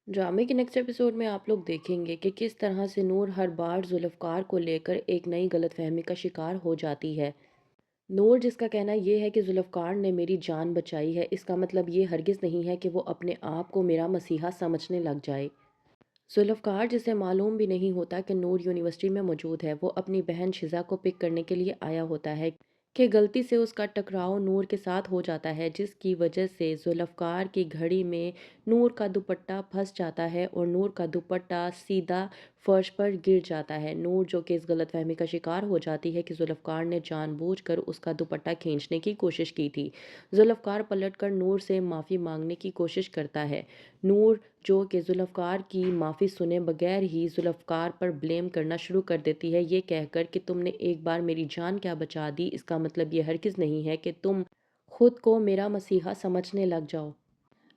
ड्रामे के next episode में आप लोग देखेंगे कि किस तरह से नूर हर बार जुल्फ़कार को लेकर एक नई गलतफहमी का शिकार हो जाती है। नूर जिसका कहना ये है कि जुल्फ़कार ने मेरी जान बचाई है, इसका मतलब ये हरगिज़ नहीं है कि वो अपने आप को मेरा मसीहा समझने लग जाए। जुल्फ़कार जिसे मालूम भी नहीं होता कि नूर यूनिवर्सिटी में मौजूद है, वो अपनी बहन शिज़ा को पिक करने के लिए आया होता है कि गलती से उसका टकराव नूर के साथ हो जाता है, जिसकी वजह से जुल्फ़कार की घड़ी में नूर का दुपट्टा फंस जाता है और नूर का दुपट्टा सीधा फर्श पर गिर जाता है। नूर जो कि इस गलतफहमी का शिकार हो जाती है कि जुल्फ़कार ने जानबूझकर उसका दुपट्टा खींचने की कोशिश की थी। जुल्फ़कार पलटकर नूर से माफ़ी मांगने की कोशिश करता है। नूर जो कि जुल्फ़कार की माफ़ी सुने बगैर ही जुल्फ़कार पर ब्लेम करना शुरू कर देती है, ये कहकर कि तुमने एक बार मेरी जान क्या बचा दी, इसका मतलब ये हरगिज़ नहीं है कि तुम खुद को मेरा मसीहा समझने लग जाओ।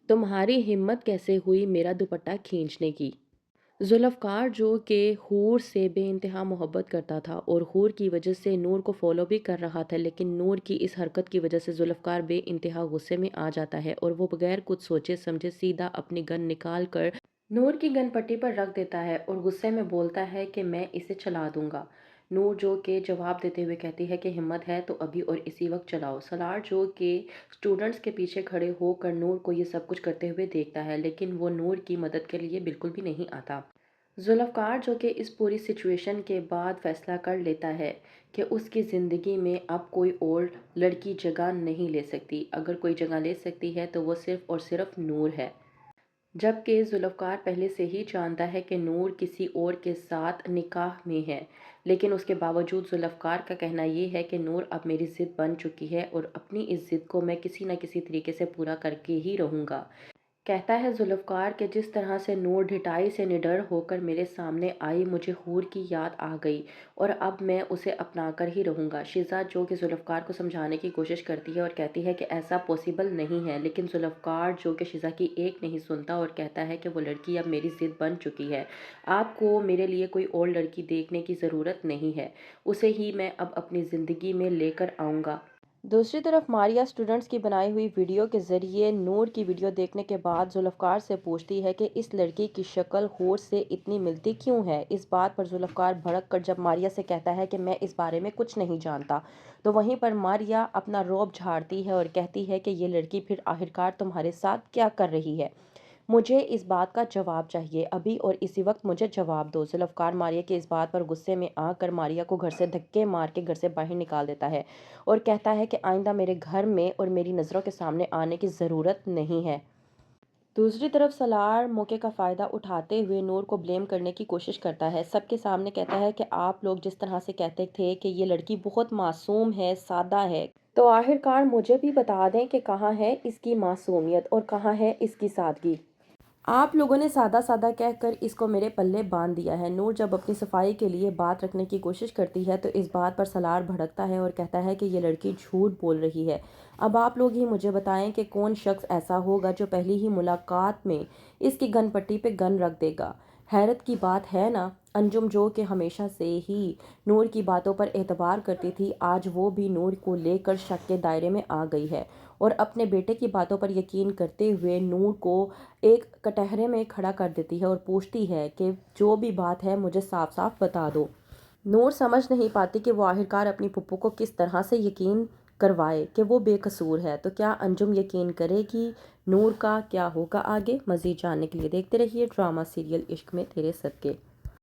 तुम्हारी हिम्मत कैसे हुई मेरा दुपट्टा खींचने की। जुल्फ़कार जो कि हूर से बेइंतहा मोहब्बत करता था और हूर की वजह से नूर को फॉलो भी कर रहा था, लेकिन नूर की इस हरकत की वजह से जुल्फ़कार बेइंतहा गुस्से में आ जाता है और वो बगैर कुछ सोचे समझे सीधा अपनी गन निकाल कर नूर की गन पट्टी पर रख देता है और गुस्से में बोलता है कि मैं इसे चला दूंगा। नूर जो के जवाब देते हुए कहती है कि हिम्मत है तो अभी और इसी वक्त चलाओ। सलार जो के स्टूडेंट्स के पीछे खड़े होकर नूर को ये सब कुछ करते हुए देखता है, लेकिन वो नूर की मदद के लिए बिल्कुल भी नहीं आता। जुल्फ़कार जो कि इस पूरी सिचुएशन के बाद फैसला कर लेता है कि उसकी ज़िंदगी में अब कोई और लड़की जगह नहीं ले सकती। अगर कोई जगह ले सकती है तो वो सिर्फ़ और सिर्फ़ नूर है। जबकि जुल्फ़कार पहले से ही जानता है कि नूर किसी और के साथ निकाह में है, लेकिन उसके बावजूद जुल्फ़कार का कहना ये है कि नूर अब मेरी ज़िद बन चुकी है और अपनी इस ज़िद को मैं किसी न किसी तरीके से पूरा करके ही रहूँगा। कहता है जुल्फ़कार कि जिस तरह से नूर ढिठाई से निडर होकर मेरे सामने आई, मुझे हूर की याद आ गई और अब मैं उसे अपना कर ही रहूँगा। शिज़ा जो कि जुल्फ़कार को समझाने की कोशिश करती है और कहती है कि ऐसा पॉसिबल नहीं है, लेकिन जुल्फ़कार जो कि शिज़ा की एक नहीं सुनता और कहता है कि वो लड़की अब मेरी ज़िद बन चुकी है। आपको मेरे लिए कोई और लड़की देखने की ज़रूरत नहीं है, उसे ही मैं अब अपनी ज़िंदगी में लेकर आऊँगा। दूसरी तरफ मारिया स्टूडेंट्स की बनाई हुई वीडियो के ज़रिए नूर की वीडियो देखने के बाद जुल्फ़कार से पूछती है कि इस लड़की की शक्ल हूर से इतनी मिलती क्यों है। इस बात पर जुल्फ़कार भड़क कर जब मारिया से कहता है कि मैं इस बारे में कुछ नहीं जानता, तो वहीं पर मारिया अपना रौब झाड़ती है और कहती है कि ये लड़की फिर आखिरकार तुम्हारे साथ क्या कर रही है। मुझे इस बात का जवाब चाहिए, अभी और इसी वक्त मुझे जवाब दो। जुल्फ़कार मारिया की इस बात पर गुस्से में आकर मारिया को घर से धक्के मार के घर से बाहर निकाल देता है और कहता है कि आइंदा मेरे घर में और मेरी नज़रों के सामने आने की ज़रूरत नहीं है। दूसरी तरफ सलार मौके का फ़ायदा उठाते हुए नूर को ब्लेम करने की कोशिश करता है। सबके सामने कहता है कि आप लोग जिस तरह से कहते थे कि ये लड़की बहुत मासूम है, सादा है, तो आखिरकार मुझे भी बता दें कि कहाँ है इसकी मासूमियत और कहाँ है इसकी सादगी। आप लोगों ने सादा सादा कहकर इसको मेरे पल्ले बांध दिया है। नूर जब अपनी सफाई के लिए बात रखने की कोशिश करती है तो इस बात पर सलार भड़कता है और कहता है कि ये लड़की झूठ बोल रही है। अब आप लोग ही मुझे बताएं कि कौन शख्स ऐसा होगा जो पहली ही मुलाकात में इसकी गन पट्टी पे गन रख देगा। हैरत की बात है ना, अंजुम जो कि हमेशा से ही नूर की बातों पर एतबार करती थी, आज वो भी नूर को लेकर शक के दायरे में आ गई है और अपने बेटे की बातों पर यकीन करते हुए नूर को एक कटहरे में खड़ा कर देती है और पूछती है कि जो भी बात है मुझे साफ साफ बता दो। नूर समझ नहीं पाती कि वो आखिरकार अपनी पुप्पो को किस तरह से यकीन करवाए कि वो बेकसूर है। तो क्या अंजुम यकीन करेगी? नूर का क्या होगा आगे? मज़ीद जानने के लिए देखते रहिए ड्रामा सीरियल इश्क में तेरे सदके।